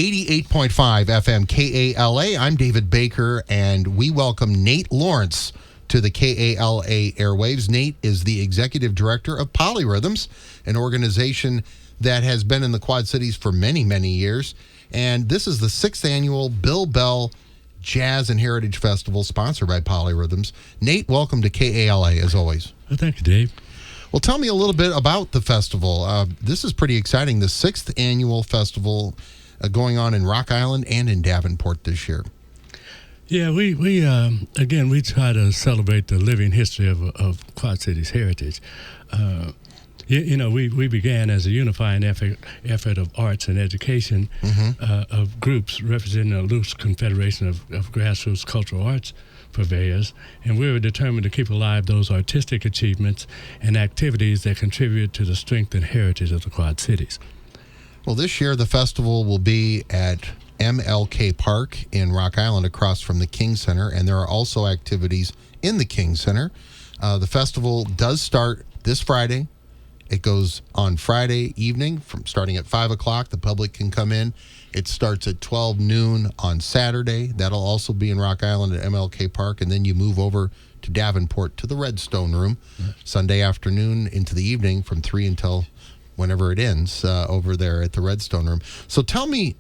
88.5 FM KALA. I'm David Baker, and we welcome Nate Lawrence to the KALA airwaves. Nate is the executive director of Polyrhythms, an organization that has been in the Quad Cities for many, many years. And this is the 6th annual Bill Bell Jazz and Heritage Festival, sponsored by Polyrhythms. Nate, welcome to KALA, as always. Well, thank you, Dave. Well, tell me a little bit about the festival. This is pretty exciting, the 6th annual festival going on in Rock Island and in Davenport this year. Yeah, we try to celebrate the living history of Quad Cities heritage. We began as a unifying effort of arts and education of groups representing a loose confederation of grassroots cultural arts purveyors, and we were determined to keep alive those artistic achievements and activities that contribute to the strength and heritage of the Quad Cities. Well, this year the festival will be at MLK Park in Rock Island across from the King Center, and there are also activities in the King Center. The festival does start this Friday. It goes on Friday evening starting at 5 o'clock. The public can come in. It starts at 12 noon on Saturday. That'll also be in Rock Island at MLK Park, and then you move over to Davenport to the Redstone Room Sunday afternoon into the evening from 3 until whenever it ends over there at the Redstone Room. So tell me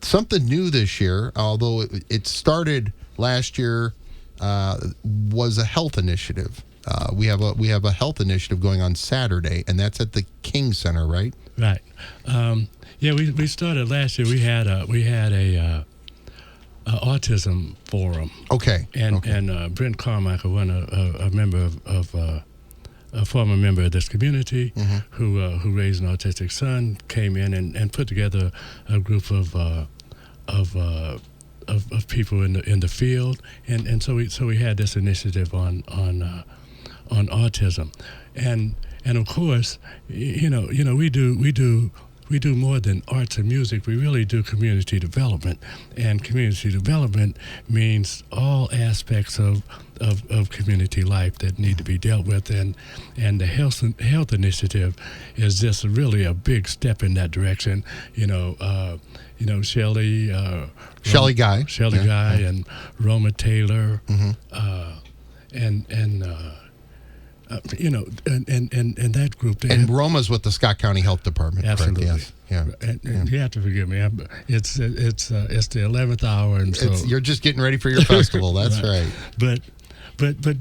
something new this year, although it started last year, was a health initiative. We have a health initiative going on Saturday, and that's at the King Center, right? Right. We started last year. We had a autism forum. Okay. And Brent Carmichael, a former member of this community who raised an autistic son, came in and put together a group of people in the field, and so we had this initiative on autism, and of course, we do more than arts and music. We really do community development, and community development means all aspects of community life that need to be dealt with, and the health initiative is just really a big step in that direction. Shelley Guy, and Roma Taylor, and that group. And Roma's with the Scott County Health Department. Absolutely. Correct? Yes. Yeah. And you have to forgive me. It's the 11th hour, and so you're just getting ready for your festival. That's right. But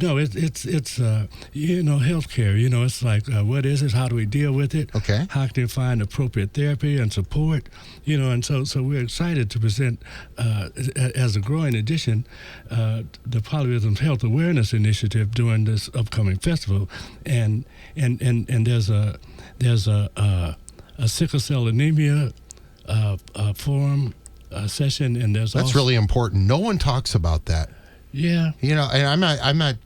no, it's healthcare. It's like, what is it? How do we deal with it? Okay. How can you find appropriate therapy and support? And so we're excited to present as a growing addition the Polyrhythms Health Awareness Initiative during this upcoming festival, and there's a sickle cell anemia forum session, and that's also really important. No one talks about that. Yeah. And I'm not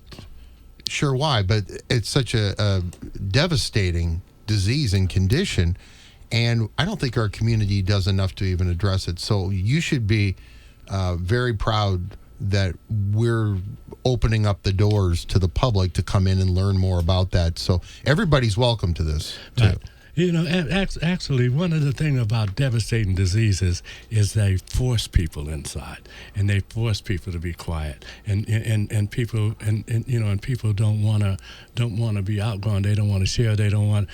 sure why, but it's such a devastating disease and condition, and I don't think our community does enough to even address it. So you should be very proud that we're opening up the doors to the public to come in and learn more about that. So everybody's welcome to this, too. Right. Actually, one of the things about devastating diseases is they force people inside, and they force people to be quiet, and people people don't want to be outgoing. They don't want to share. They don't want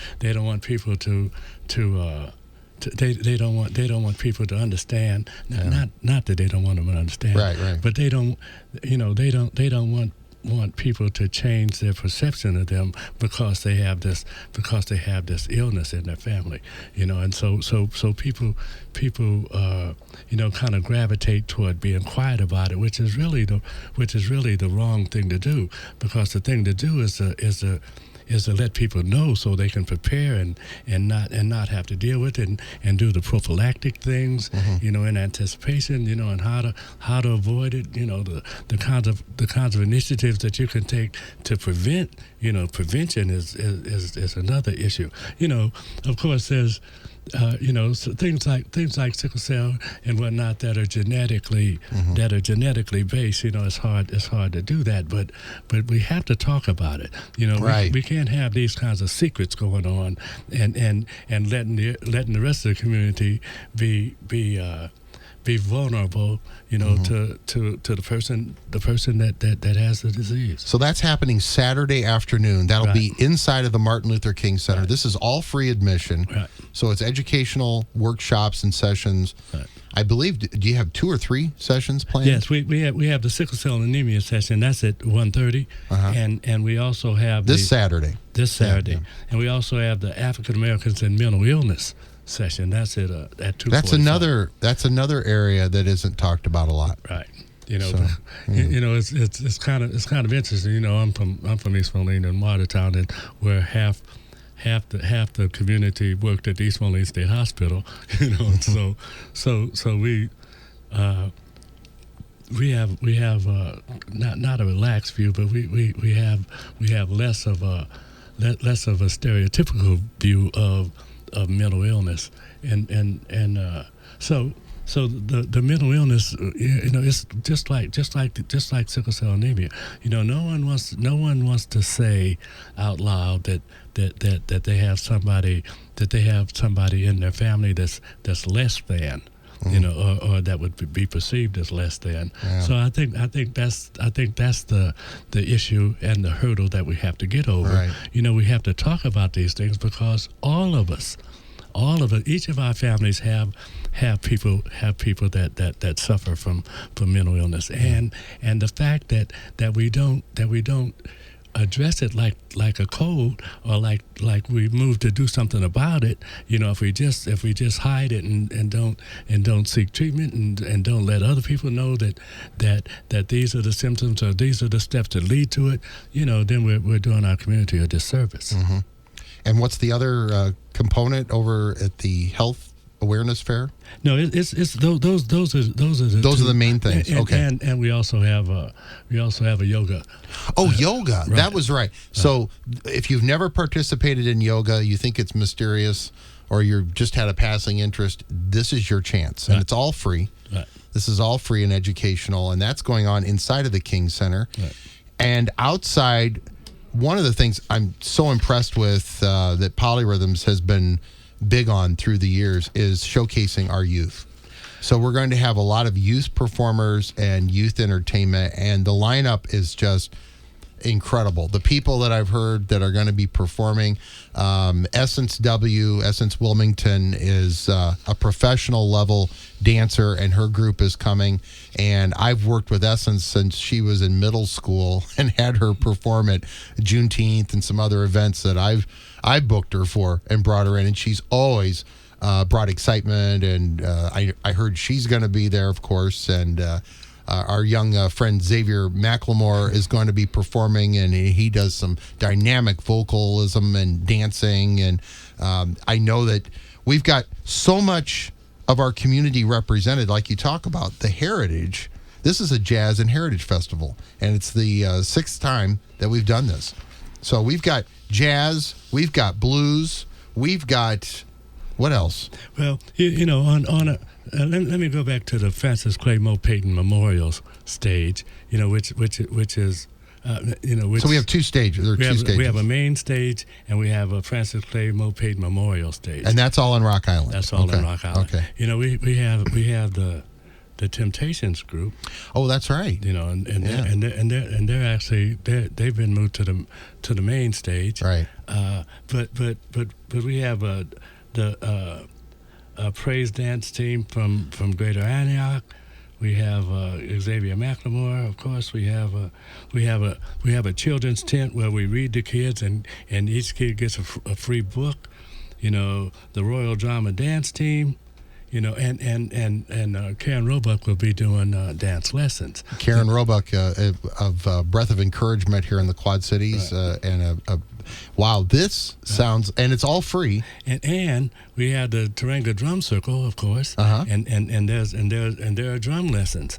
people to they don't want people to understand. Not that they don't want them to understand, right. But they don't want people to change their perception of them because they have this illness in their family, and so people kind of gravitate toward being quiet about it, which is really the wrong thing to do, because the thing to do is to let people know so they can prepare and not have to deal with it, and do the prophylactic things, in anticipation, and how to avoid it, the kinds of initiatives that you can take to prevent. Prevention is another issue. Of course, there's so things like sickle cell and whatnot that are genetically based. It's hard to do that, but we have to talk about it. Right. We can't have these kinds of secrets going on and letting the rest of the community be be vulnerable, to the person that has the disease. So that's happening Saturday afternoon. That'll Right. be inside of the Martin Luther King Center. Right. This is all free admission. Right. So it's educational workshops and sessions. Right. I believe, do you have 2 or 3 sessions planned? Yes, we have the sickle cell anemia session. That's at 1:30, and we also have This Saturday. This Saturday, Yeah. and we also have the African Americans and mental illness session. That's at 2:45. That's another area that isn't talked about a lot. Right. It's kind of interesting. I'm from East Moline and Watertown, and where half the community worked at the East Moline State Hospital. And so we have not a relaxed view, but we have less of a stereotypical view of mental illness, and so the mental illness, it's just like sickle cell anemia. No one wants to say out loud that they have somebody in their family that's less than. Or that would be perceived as less than. Yeah. So I think that's the issue and the hurdle that we have to get over. Right. We have to talk about these things because all of us, each of our families have people that suffer from mental illness, and the fact that we don't address it like a cold, or like we move to do something about it. If we just hide it and don't seek treatment and don't let other people know that these are the symptoms or these are the steps that lead to it, then we're doing our community a disservice. Mm-hmm. And what's the other component over at the Health Awareness Fair? No, it's those are the main things. Okay. And we also have a yoga. Oh, yoga. Right. That was right. So if you've never participated in yoga, you think it's mysterious, or you've just had a passing interest, this is your chance. And it's all free. Right. This is all free and educational, and that's going on inside of the King Center. Right. And outside, one of the things I'm so impressed with that Polyrhythms has been big on through the years is showcasing our youth. So we're going to have a lot of youth performers and youth entertainment, and the lineup is just incredible. The people that I've heard that are going to be performing, Essence Wilmington is a professional level dancer, and her group is coming. And I've worked with Essence since she was in middle school and had her perform at Juneteenth and some other events that I've booked her for and brought her in, and she's always brought excitement. And I heard she's going to be there, of course, and our young friend Xavier McLemore is going to be performing, and he does some dynamic vocalism and dancing. And I know that we've got so much of our community represented, like you talk about, the heritage. This is a jazz and heritage festival, and it's the 6th time that we've done this. So we've got jazz, we've got blues, we've got, what else? Well, let me go back to the Francis Clay Moe Payton Memorial stage. Which is. So we have 2 stages. There are 2 stages. We have a main stage, and we have a Francis Clay Moe Payton Memorial stage. And that's all in Rock Island. That's all in Rock Island. Okay. We have the Temptations group. Oh, that's right. And they're actually they've been moved to the main stage. Right. But we have the praise dance team from Greater Antioch. We have Xavier McLemore, of course. We have a children's tent where we read to kids, and each kid gets a free book. The Royal Drama Dance Team. And Karen Roebuck will be doing dance lessons. Karen Roebuck of Breath of Encouragement here in the Quad Cities, right. And wow, this sounds, and it's all free. And we have the Taranga Drum Circle, of course, and there are drum lessons.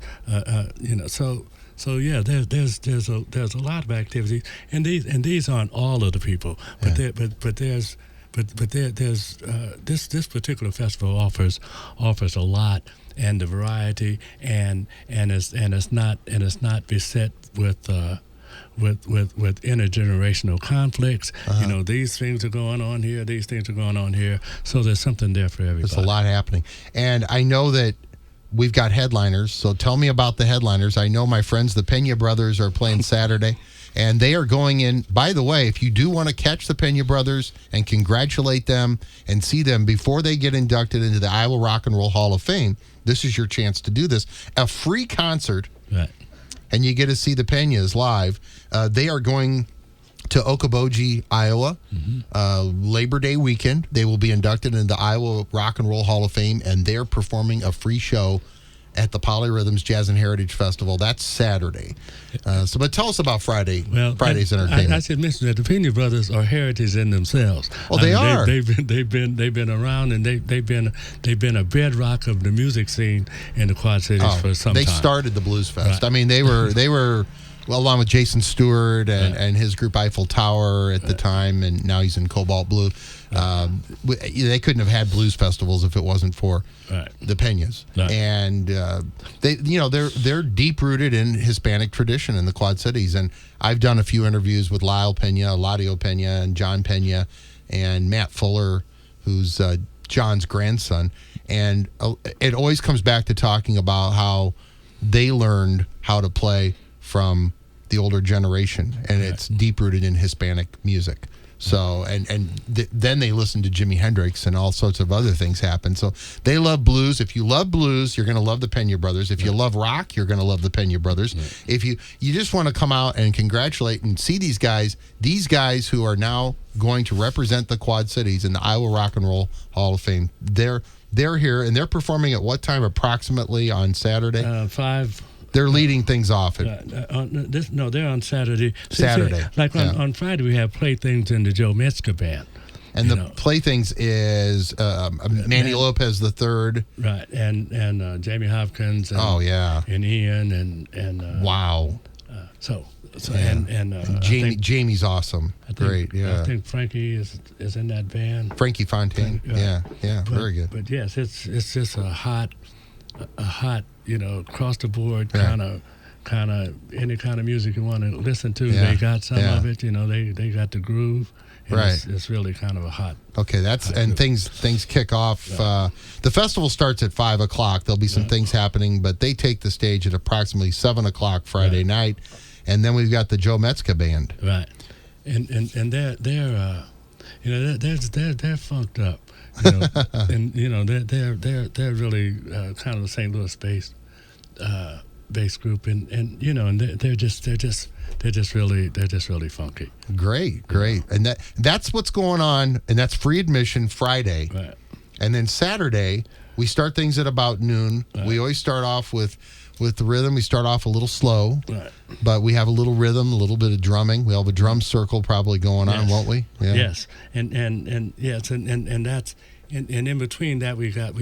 So yeah, there's a lot of activities, and these aren't all of the people, but there's this particular festival offers a lot, and the variety, and it's not beset with intergenerational conflicts. These things are going on here, these things are going on here. So there's something there for everybody. There's a lot happening, and I know that we've got headliners. So tell me about the headliners. I know my friends, the Pena brothers, are playing Saturday. And they are going in. By the way, if you do want to catch the Pena brothers and congratulate them and see them before they get inducted into the Iowa Rock and Roll Hall of Fame, this is your chance to do this. A free concert, Right. and you get to see the Penas live. They are going to Okoboji, Iowa, Labor Day weekend. They will be inducted into the Iowa Rock and Roll Hall of Fame, and they're performing a free show at the Polyrhythms Jazz and Heritage Festival. That's Saturday. But tell us about Friday's entertainment. I should mention that the Pena brothers are heritage in themselves. Well, they are. They've been around, and they've been a bedrock of the music scene in the Quad Cities for some time. They started the Blues Fest. Right. I mean, they were. Well, along with Jason Stewart and his group Eiffel Tower at the time, and now he's in Cobalt Blue. They couldn't have had blues festivals if it wasn't for the Penas. Right. And they're deep rooted in Hispanic tradition in the Quad Cities. And I've done a few interviews with Lyle Pena, Eladio Pena, and John Pena, and Matt Fuller, who's John's grandson. And it always comes back to talking about how they learned how to play from the older generation, and it's deep rooted in Hispanic music. So, then they listen to Jimi Hendrix, and all sorts of other things happen. So they love blues. If you love blues, you're going to love the Pena brothers. If you love rock, you're going to love the Pena brothers. If you just want to come out and congratulate and see these guys who are now going to represent the Quad Cities in the Iowa Rock and Roll Hall of Fame, they're here, and they're performing at what time approximately on Saturday? 5. They're leading things off. They're on Saturday. Saturday. On Friday, we have Playthings in the Joe Metzger Band. And Playthings is Manny Lopez III. Right, and Jamie Hopkins. And, and Ian and wow. Jamie's awesome. Great, yeah. I think Frankie is in that band. Frankie Fontaine. Very good. But yes, it's just a hot, across the board kind of any kind of music you want to listen to. They got some of it. They got the groove. Right. It's really kind of a hot. Okay, things kick off. The festival starts at 5:00. There'll be some things happening, but they take the stage at approximately 7:00 Friday night, and then we've got the Joe Metzger Band. Right, and they're funked up. And they're really kind of the St. Louis based group, and they're just really funky. Great, and that's what's going on, and that's free admission Friday, right. And then Saturday we start things at about noon. Right. We always start off with the rhythm. We start off a little slow, right. But we have a little rhythm, a little bit of drumming. We'll have a drum circle probably going on, won't we? Yeah. Yes, and yes, and that's and in between that we have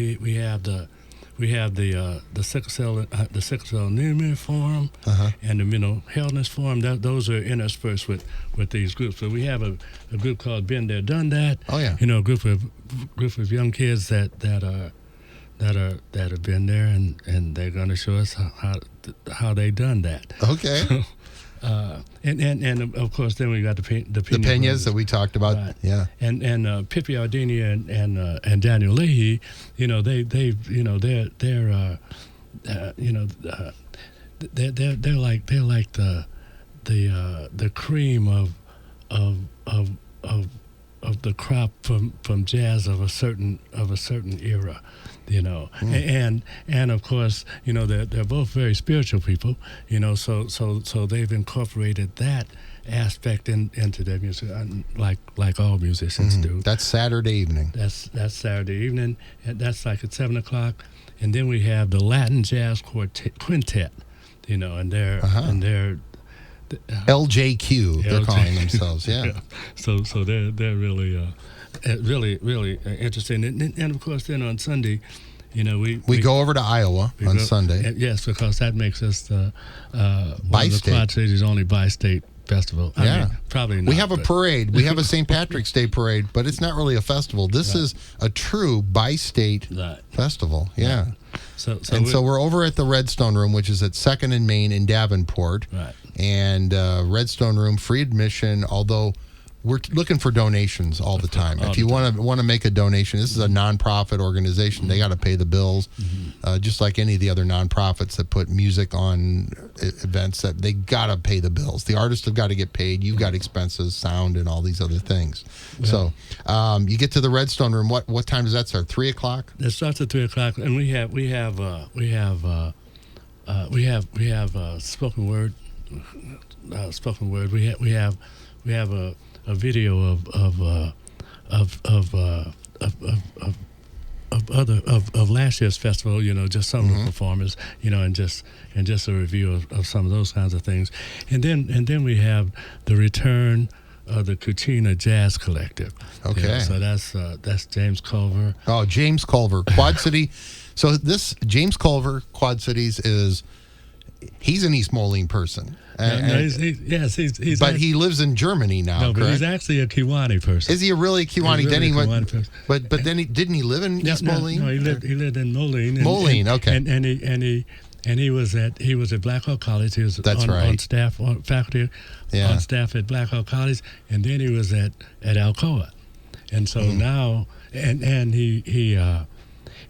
the sickle cell anemia forum and the mental healthness forum. Those are interspersed with these groups. So we have a group called Been There Done That. Oh yeah. A group of young kids that have been there, and they're going to show us how they done that. Okay. And of course then we got the Penas that we talked about. Right. Yeah. And Pippi Ardini and Daniel Leahy, they're like the cream of the crop from jazz of a certain era. And of course, they're both very spiritual people, so they've incorporated that aspect into their music, like all musicians do. That's Saturday evening. That's Saturday evening, and that's like at 7:00, and then we have the Latin Jazz Quintet, and they're LJQ. They're calling themselves. Yeah. So they're really interesting, and of course then on Sunday, we go over to Iowa on Sunday. Yes, because that makes us the bi-state. Quad Cities only bi-state festival. I mean, probably not. We have a parade. We have a St. Patrick's Day parade, but it's not really a festival. This is a true bi-state festival. Yeah. So we're over at the Redstone Room, which is at 2nd and Main in Davenport. Right. And Redstone Room, free admission, although we're looking for donations all the time. If you want to make a donation, this is a nonprofit organization. They got to pay the bills, just like any of the other nonprofits that put music on events. That they got to pay the bills. The artists have got to get paid. You've got expenses, sound, and all these other things. Yeah. So you get to the Redstone Room. What time does that start? 3:00. It starts at 3:00, and we have spoken word. Spoken word. We have a video of last year's festival. Just some of the performers. And just a review of some of those kinds of things, and then we have the return of the Cucina Jazz Collective. Okay. So that's James Culver. Oh, James Culver, Quad City. So this James Culver, Quad Cities he's an East Moline person. He's but he lives in Germany now. No, but he's actually a Kiwani person. Is he a really Kiwani? He's really then he went, but then didn't he live in East Moline? No, he lived in Moline. Moline, okay. And he was at Black Hawk College. He was on staff, faculty, on staff at Black Hawk College, and then he was at Alcoa, and so now and he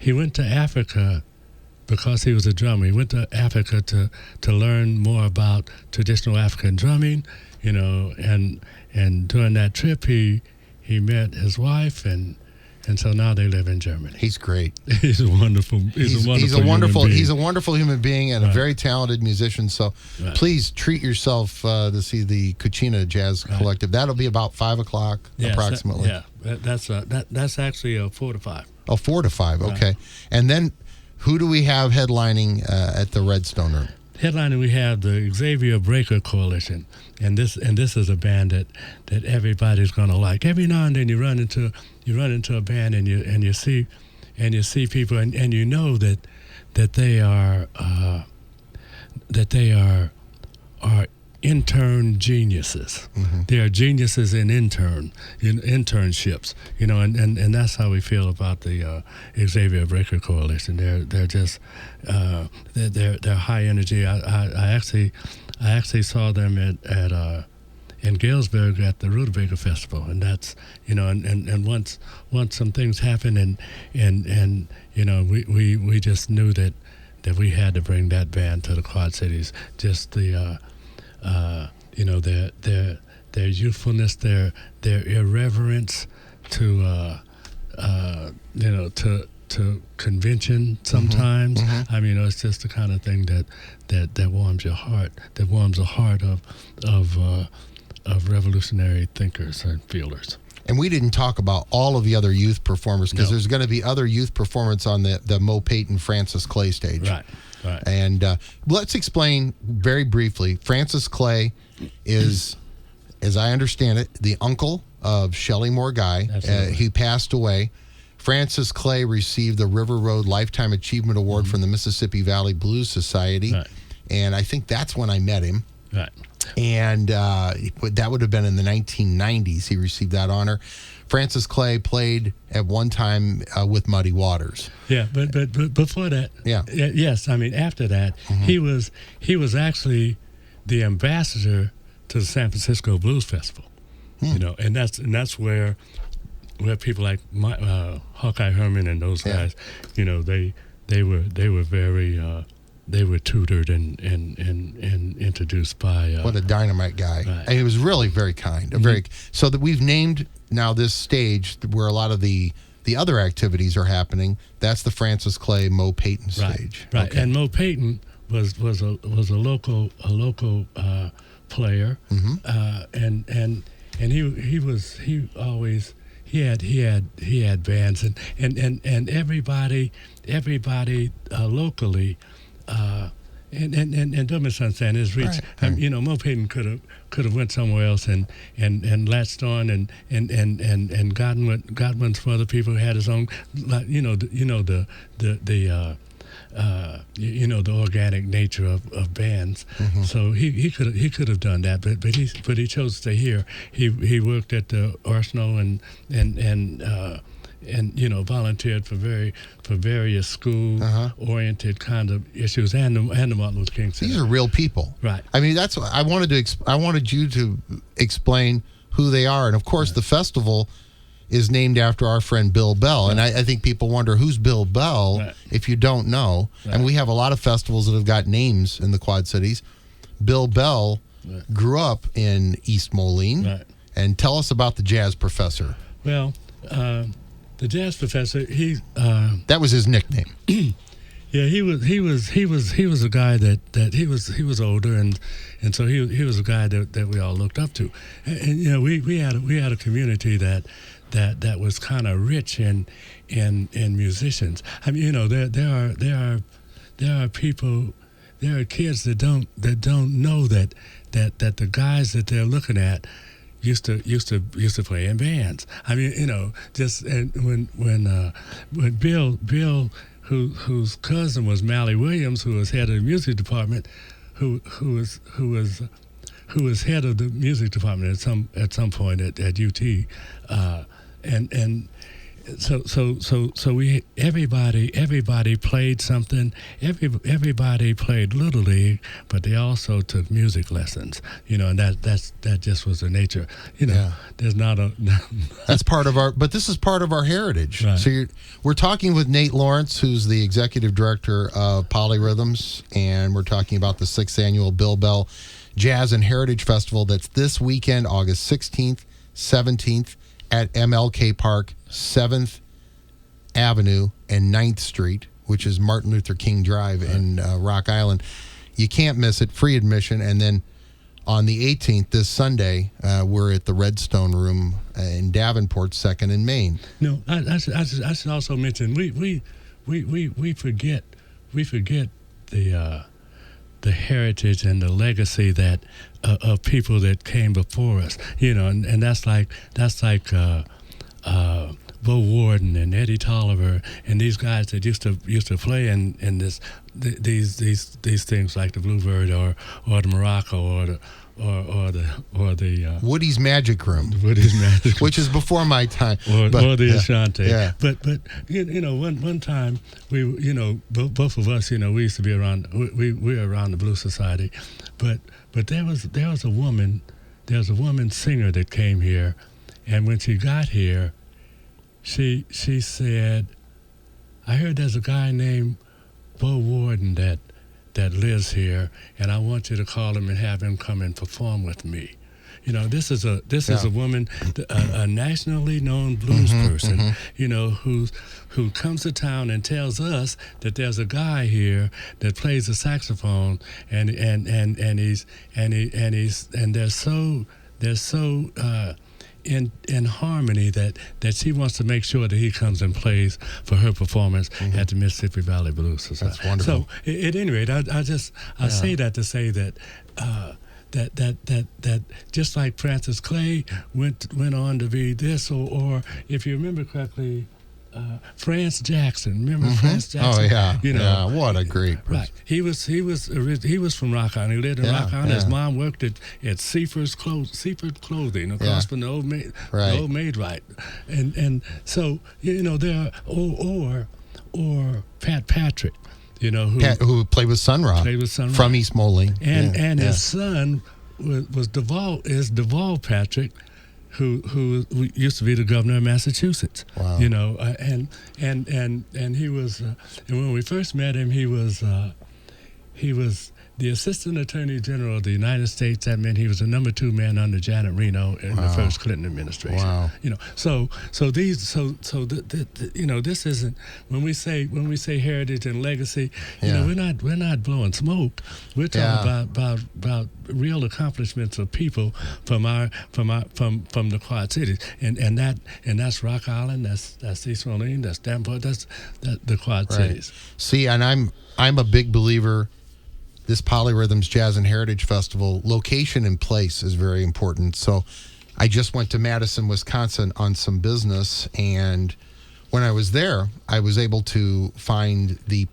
went to Africa. Because he was a drummer, he went to Africa to learn more about traditional African drumming, and during that trip he met his wife, and so now they live in Germany. He's great. He's a wonderful human being and a very talented musician. So please treat yourself to see the Cucina Jazz Collective. That'll be about 5:00 approximately. That's actually 4 to 5. Oh, 4 to 5. Okay, and then. Who do we have headlining at the Redstone Room? Headlining, we have the Xavier Breaker Coalition, and this is a band that everybody's gonna like. Every now and then you run into a band and you see people and you know that they are intern geniuses. Mm-hmm. They are geniuses in internships, and that's how we feel about the Xavier Breaker Coalition. They're just they're high energy. I actually saw them at in Galesburg at the Rutabaga Festival, and that's and once some things happened and we just knew that we had to bring that band to the Quad Cities. Just the their youthfulness, their irreverence to convention sometimes. Mm-hmm. I mean, it's just the kind of thing that warms your heart, that warms the heart of revolutionary thinkers and feelers. And we didn't talk about all of the other youth performers because there's going to be other youth performance on the Mo Payton Francis Clay stage. Right. And let's explain very briefly. Francis Clay is, as I understand it, the uncle of Shelley Moore Guy. He passed away. Francis Clay received the River Road Lifetime Achievement Award from the Mississippi Valley Blues Society. Right. And I think that's when I met him. Right. And that would have been in the 1990s. He received that honor. Francis Clay played at one time with Muddy Waters. Yeah, but before that, yes, I mean after that, he was actually the ambassador to the San Francisco Blues Festival. And that's where people like Hawkeye Herman and those guys, they were very. They were tutored and introduced by. What a dynamite guy! Right. And he was really very kind. So that we've named now this stage where a lot of the other activities are happening. That's the Francis Clay Mo Payton stage. Right. Okay. And Mo Payton was a local player, and he had bands and everybody locally. And don't misunderstand his reach. Right. Mo Payton could have went somewhere else and latched on and gotten for other people who had his own, the organic nature of bands. Mm-hmm. So he could have done that, but he chose to stay here. He worked at the Arsenal and volunteered for various school-oriented kind of issues and the Martin Luther King Center. These are real people, right? I mean, that's what I wanted you to explain who they are. And of course, the festival is named after our friend Bill Bell. Right. And I think people wonder, who's Bill Bell, right, if you don't know. Right. And we have a lot of festivals that have got names in the Quad Cities. Bill Bell grew up in East Moline. Right. And tell us about the Jazz Professor. Well, the Jazz Professor, that was his nickname. Yeah, he was a guy that he was older, and so he was a guy that we all looked up to, and you know, we had a community that was kind of rich in musicians. I mean, you know, there are people, there are kids that don't know that the guys that they're looking at used to play in bands. I mean, you know, just and when Bill whose cousin was Mally Williams, who was head of the music department, who was head of the music department at some point at UT, and so we everybody played something. Everybody played Little League, but they also took music lessons. You know, and that just was the nature. You know, yeah. There's not a. That's part of our, but this is part of our heritage. Right. So we're talking with Nate Lawrence, who's the executive director of Polyrhythms, and we're talking about the 6th annual Bill Bell Jazz and Heritage Festival. That's this weekend, August 16th, 17th. At MLK Park, 7th Avenue and 9th Street, which is Martin Luther King Drive in Rock Island. You can't miss it, free admission. And then on the 18th, this Sunday, we're at the Redstone Room in Davenport, 2nd and Main. No, I should also mention, we forget the heritage and the legacy that of people that came before us, you know, and that's like Bo Warden and Eddie Tolliver and these guys that used to play in these things like the Bluebird or the Morocco or the Woody's Magic Room. Woody's Magic Room. Which is before my time. Or the Ashanti. Yeah. But you know, one time we, you know, both of us, you know, we used to be around, we were around the Blues Society, but there was a woman singer that came here, and when she got here, she said, I heard there's a guy named Bo Warden that lives here, and I want you to call him and have him come and perform with me. You know, this is a woman, a nationally known blues person, you know, who comes to town and tells us that there's a guy here that plays the saxophone, and they're so in harmony that she wants to make sure that he comes and plays for her performance at the Mississippi Valley Blues Society. That's wonderful. So at any rate, I say that to say that that just like Francis Clay went on to be this, or if you remember correctly, France Jackson. Remember France Jackson? Oh yeah, you know, yeah, what a great person. Right. He was from Rock Island. He lived in Rock Island. His mom worked at Seaford's Clothing across from the old maid, right? And so, you know, there are, or Pat Patrick, you know, who played with Sun Ra from East Moline, and his son was Deval Patrick, who used to be the governor of Massachusetts. Wow. You know, and he was, and when we first met him, he was the Assistant Attorney General of the United States. That meant he was the number 2 man under Janet Reno in the first Clinton administration. Wow. You know, so you know, this isn't, when we say heritage and legacy, you know, we're not blowing smoke. We're talking about real accomplishments of people from the Quad Cities, and that's Rock Island, that's East Moline, that's Davenport, that's the Quad Cities. See, and I'm a big believer. This Polyrhythms Jazz and Heritage Festival, location and place is very important. So I just went to Madison, Wisconsin on some business, and when I was there, I was able to find the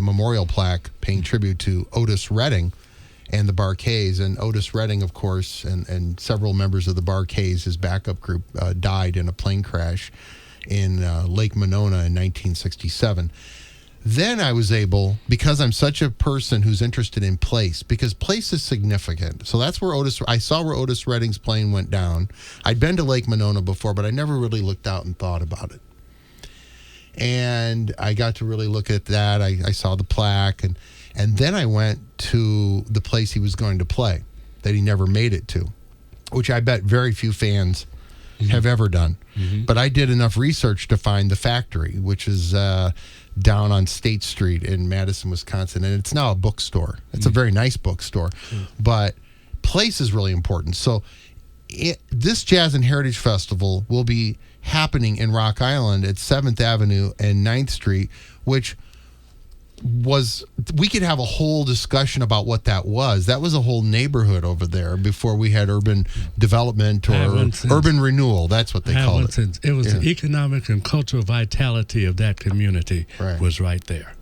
memorial plaque paying tribute to Otis Redding and the Bar-Kays. And Otis Redding, of course, and several members of the Bar-Kays, his backup group, died in a plane crash in Lake Monona in 1967. Then I was able, because I'm such a person who's interested in place, because place is significant. So that's where I saw where Otis Redding's plane went down. I'd been to Lake Monona before, but I never really looked out and thought about it. And I got to really look at that. I saw the plaque, and then I went to the place he was going to play that he never made it to, which I bet very few fans have ever done. But I did enough research to find the factory, which is down on State Street in Madison, Wisconsin, and it's now a bookstore. It's a very nice bookstore, but place is really important. So this Jazz and Heritage Festival will be happening in Rock Island at 7th Avenue and 9th Street, which we could have a whole discussion about what that was. That was a whole neighborhood over there before we had urban development or urban renewal. That's what they called it. It was the economic and cultural vitality of that community was right there.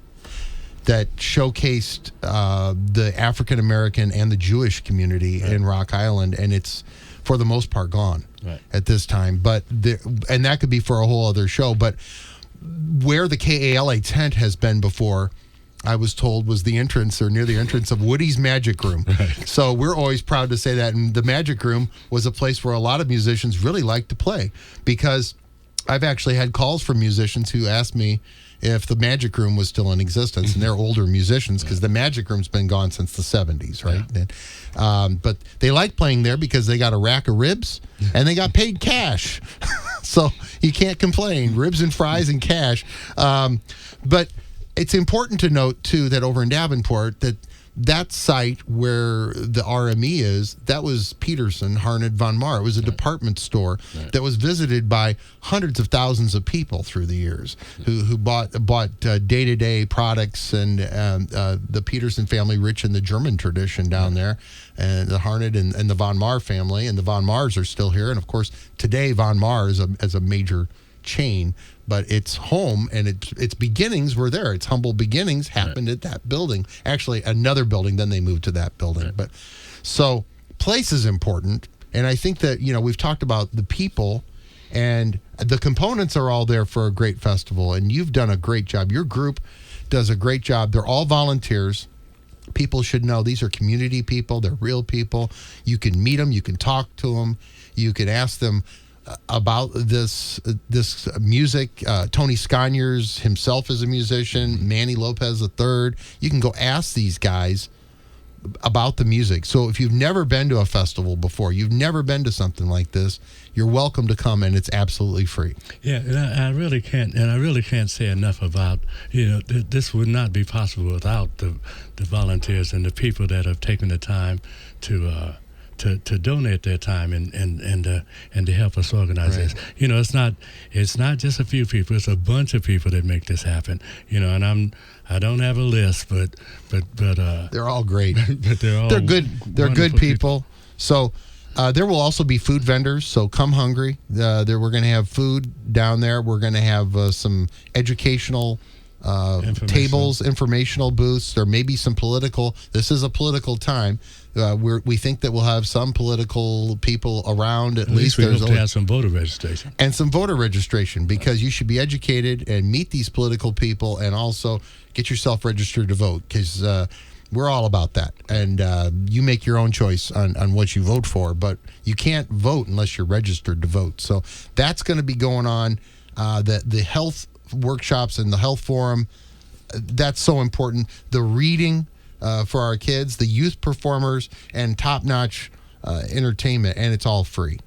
That showcased the African American and the Jewish community in Rock Island, and it's for the most part gone at this time. But and that could be for a whole other show. But where the KALA tent has been before, I was told, was the entrance or near the entrance of Woody's Magic Room. So we're always proud to say that. And the Magic Room was a place where a lot of musicians really like to play, because I've actually had calls from musicians who asked me if the Magic Room was still in existence, and they're older musicians, because the Magic Room's been gone since the 70s, right? But they like playing there because they got a rack of ribs and they got paid cash. So you can't complain. Ribs and fries and cash. But it's important to note, too, that over in Davenport, that site where the RME is, that was Peterson, Harned, Von Maur. It was a department store that was visited by hundreds of thousands of people through the years who bought day-to-day products, and the Peterson family, rich in the German tradition down there, and the Harned and the Von Maur family, and the Von Maurs are still here. And, of course, today Von Maur is a major chain, but its home and its beginnings were there. Its humble beginnings happened at that building. Actually, another building, then they moved to that building. But so place is important, and I think that, we've talked about the people, and the components are all there for a great festival, and you've done a great job. Your group does a great job. They're all volunteers. People should know these are community people. They're real people. You can meet them. You can talk to them. You can ask them about this music. Tony Sconyers himself is a musician. Manny Lopez III. You can go ask these guys about the music. So if you've never been to a festival before, you've never been to something like this, you're welcome to come, and it's absolutely free. Yeah, and I really can't say enough about, this would not be possible without the volunteers and the people that have taken the time to donate their time and to help us organize this. It's not just a few people; it's a bunch of people that make this happen. And I don't have a list, but they're all great. But they're good. They're good people. So there will also be food vendors. So come hungry. We're going to have food down there. We're going to have some educational tables, informational booths. There may be some political. This is a political time. We think that we'll have some political people around. At least we hope to have some voter registration. And some voter registration, because you should be educated and meet these political people, and also get yourself registered to vote, because we're all about that. And you make your own choice on what you vote for, but you can't vote unless you're registered to vote. So that's going to be going on. The health workshops and the health forum, that's so important. The reading for our kids, the youth performers, and top-notch entertainment, and it's all free.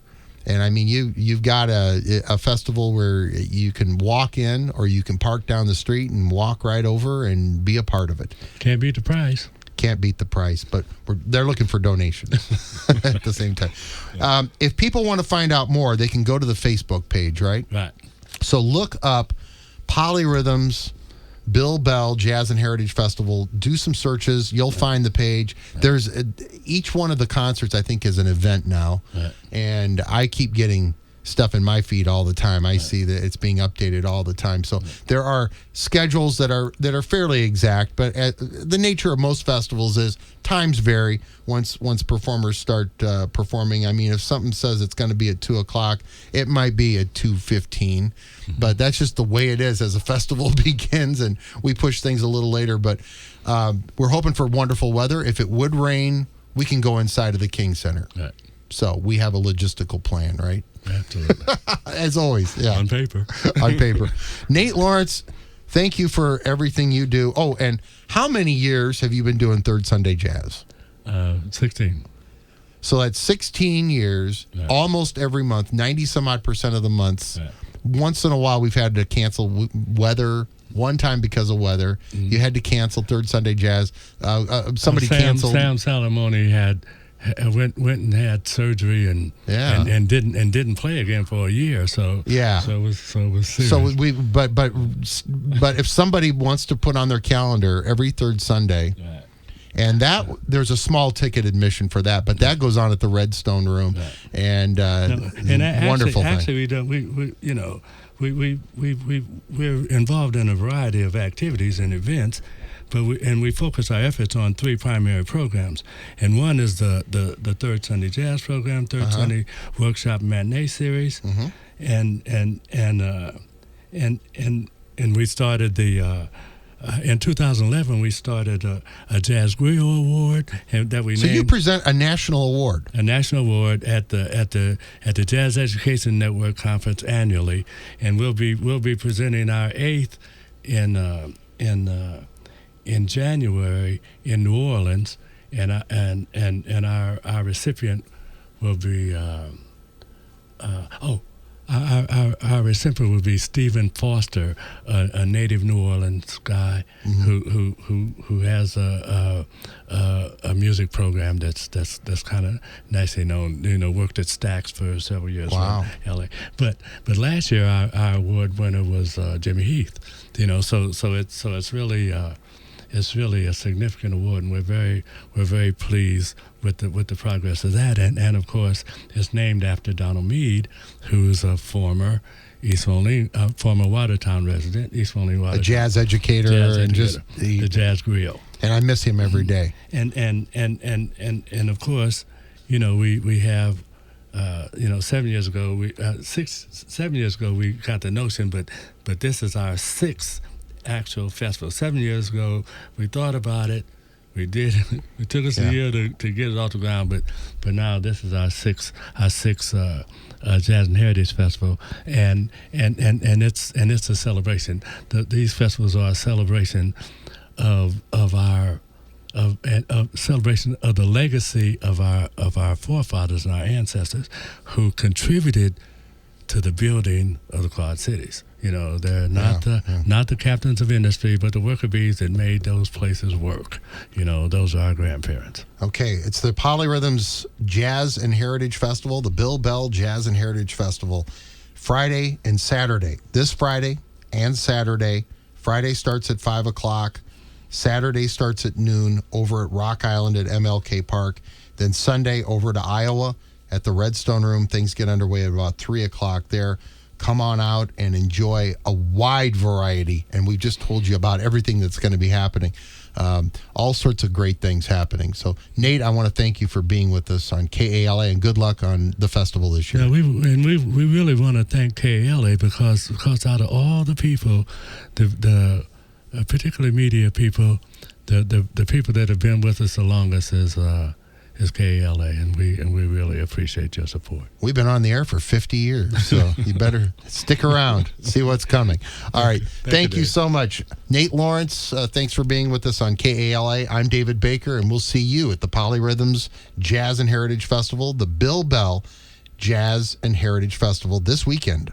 And I mean, you've got a festival where you can walk in, or you can park down the street and walk right over and be a part of it. Can't beat the price. Can't beat the price, but they're looking for donations at the same time. If people want to find out more, they can go to the Facebook page, right? Right. So look up Polyrhythms, Bill Bell Jazz and Heritage Festival. Do some searches. You'll find the page. There's each one of the concerts, I think, is an event now. And I keep getting stuff in my feed all the time. I see that it's being updated all the time. So there are schedules that are fairly exact, but the nature of most festivals is times vary once performers start performing. I mean, if something says it's going to be at 2:00, it might be at 2:15, but that's just the way it is as a festival begins, and we push things a little later. But we're hoping for wonderful weather. If it would rain, we can go inside of the King Center. Right. So we have a logistical plan, right? Absolutely. As always, yeah. On paper. On paper. Nate Lawrence, thank you for everything you do. Oh, and how many years have you been doing Third Sunday Jazz? 16. So that's 16 years, Right. almost every month, 90-some-odd% of the months. Right. Once in a while, we've had to cancel weather. One time because of weather, you had to cancel Third Sunday Jazz. Somebody canceled. Sam Salamone went and had surgery and didn't play again for a year. So yeah. So it was serious. So but if somebody wants to put on their calendar every third Sunday, Right. and that there's a small ticket admission for that, but that goes on at the Redstone Room, Right. and wonderful thing. Actually, we don't. We're involved in a variety of activities and events, but we focus our efforts on three primary programs, and one is the Third Sunday Jazz program, Third Sunday Workshop Matinee Series, and we started the. In 2011, we started a Jazz Griot Award, and that we So named. you present a national award. A national award at the Jazz Education Network conference annually, and we'll be presenting our 8th in January in New Orleans, and our recipient will be Our recipient will be Stephen Foster, a native New Orleans guy who has a music program that's kind of nicely known. Worked at Stax for several years. Wow. In L.A. But last year our award winner was Jimmy Heath. So it's really. It's really a significant award, and we're very pleased with the progress of that. And of course, it's named after Donald Meade, who's a former former Watertown resident, East Moline Watertown, A jazz educator, and just the jazz griot. And I miss him every day. And of course, we have. 7 years ago, 7 years ago, we got the notion, but this is our 6th actual festival. 7 years ago, we thought about it. We did. It took us a year to get it off the ground, but now this is our sixth Jazz and Heritage Festival, and it's a celebration. These festivals are a celebration of celebration of the legacy of our forefathers and our ancestors who contributed to the building of the Quad Cities. They're not the captains of industry, but the worker bees that made those places work. Those are our grandparents. Okay, it's the Polyrhythms Jazz and Heritage Festival, the Bill Bell Jazz and Heritage Festival, Friday and Saturday. This Friday and Saturday. Friday starts at 5 o'clock. Saturday starts at noon over at Rock Island at MLK Park. Then Sunday over to Iowa at the Redstone Room. Things get underway at about 3 o'clock there. Come on out and enjoy a wide variety. And we've just told you about everything that's going to be happening. All sorts of great things happening. So, Nate, I want to thank you for being with us on KALA, and good luck on the festival this year. Yeah, we really want to thank KALA because out of all the people, the particularly media people, the people that have been with us the longest is KALA, and we really appreciate your support. We've been on the air for 50 years, so you better stick around, see what's coming. All right, thank you so much. Nate Lawrence, thanks for being with us on KALA. I'm David Baker, and we'll see you at the Polyrhythms Jazz and Heritage Festival, the Bill Bell Jazz and Heritage Festival this weekend.